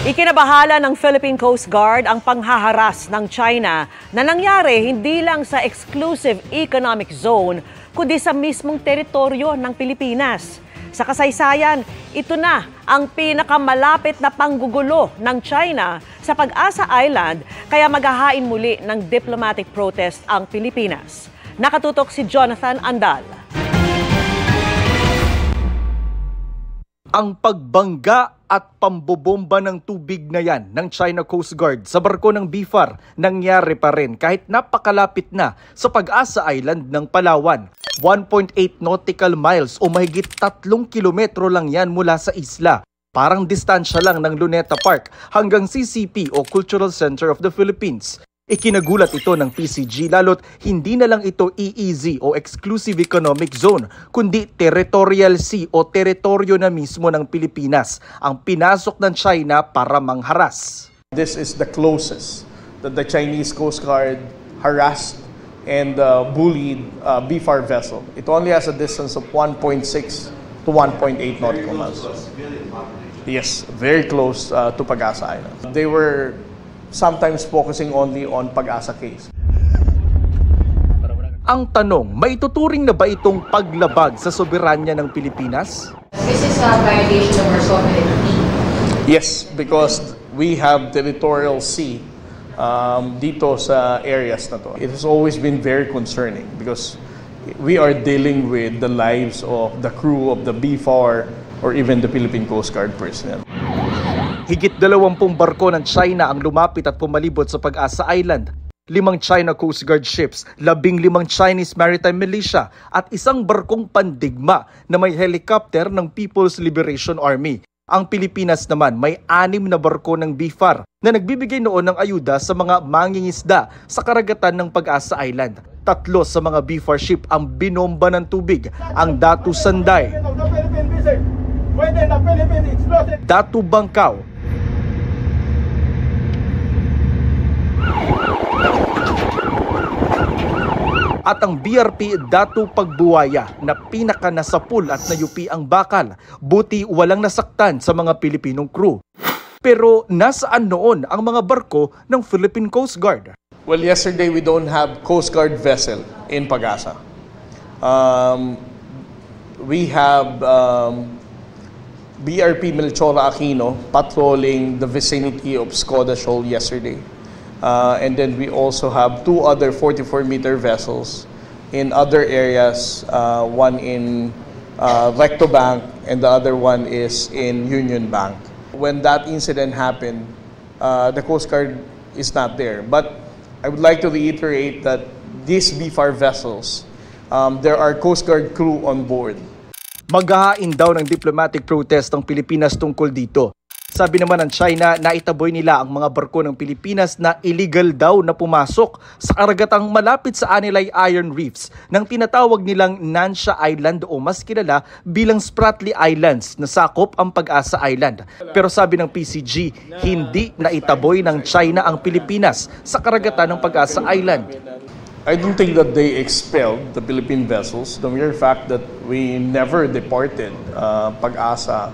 Ikinabahala ng Philippine Coast Guard ang panghaharas ng China na nangyari hindi lang sa exclusive economic zone kundi sa mismong teritoryo ng Pilipinas. Sa kasaysayan, ito na ang pinakamalapit na panggugulo ng China sa Pag-asa Island kaya maghahain muli ng diplomatic protest ang Pilipinas. Nakatutok si Jonathan Andal. Ang pagbangga at pambobomba ng tubig na yan ng China Coast Guard sa barko ng BFAR nangyari pa rin kahit napakalapit na sa Pag-asa Island ng Palawan. 1.8 nautical miles o mahigit 3 kilometro lang yan mula sa isla. Parang distansya lang ng Luneta Park hanggang CCP o Cultural Center of the Philippines. Ikinagulat ito ng PCG lalo't hindi na lang ito EEZ o Exclusive Economic Zone, kundi Territorial Sea o teritoryo na mismo ng Pilipinas ang pinasok ng China para mangharas. This is the closest that the Chinese Coast Guard harassed and bullied BFAR vessel. It only has a distance of 1.6 to 1.8 nautical miles. Yes, very close to Pag-asa Island. They were sometimes focusing only on Pag-asa case. Ang tanong, maituturing na ba itong paglabag sa soberanya ng Pilipinas? This is a violation of our sovereignty. Yes, because we have territorial sea dito sa areas na to. It has always been very concerning because we are dealing with the lives of the crew of the BFAR or even the Philippine Coast Guard personnel. Higit 20 barko ng China ang lumapit at pumalibot sa Pag-asa Island. 5 China Coast Guard ships, 15 Chinese Maritime Militia at isang barkong pandigma na may helicopter ng People's Liberation Army. Ang Pilipinas naman may 6 na barko ng BFAR na nagbibigay noon ng ayuda sa mga mangingisda sa karagatan ng Pag-asa Island. 3 sa mga BFAR ship ang binomba ng tubig, ang Datu Sanday, Datu Bangkaw, at ang BRP Datu Pagbuwaya na pinakanasapul at nayupi ang bakal. Buti walang nasaktan sa mga Pilipinong crew. Pero nasaan noon ang mga barko ng Philippine Coast Guard? Well, yesterday we don't have Coast Guard vessel in Pag-asa. We have BRP Melchora Aquino patrolling the vicinity of Skoda Shoal yesterday. And then we also have 2 other 44-meter vessels in other areas, one in Recto Bank and the other one is in Union Bank. When that incident happened, the Coast Guard is not there. But I would like to reiterate that these BFAR vessels, there are Coast Guard crew on board. Maghahain daw ng diplomatic protest ang Pilipinas tungkol dito. Sabi naman ng China na itaboy nila ang mga barko ng Pilipinas na illegal daw na pumasok sa karagatang malapit sa Anilay Iron Reefs ng tinatawag nilang Nansha Island o mas kilala bilang Spratly Islands na sakop ang Pag-asa Island. Pero sabi ng PCG, hindi na itaboy ng China ang Pilipinas sa karagatan ng Pag-asa Island. I don't think that they expelled the Philippine vessels. The mere fact that we never deported Pag-asa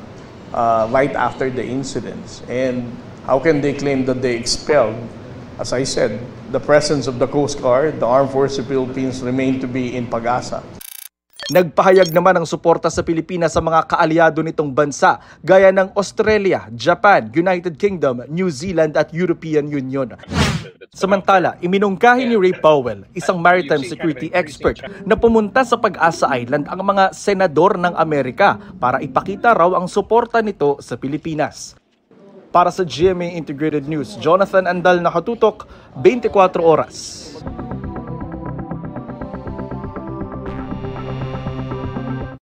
right after the incidents. And how can they claim that they expelled? As I said, the presence of the Coast Guard, the Armed Forces of the Philippines remain to be in Pag-asa. Nagpahayag naman ng suporta sa Pilipinas sa mga kaalyado nitong bansa gaya ng Australia, Japan, United Kingdom, New Zealand at European Union. Samantala, iminungkahi ni Ray Powell, isang maritime security expert, na pumunta sa Pag-asa Island ang mga senador ng Amerika para ipakita raw ang suporta nito sa Pilipinas. Para sa GMA Integrated News, Jonathan Andal, nakatutok, 24 oras.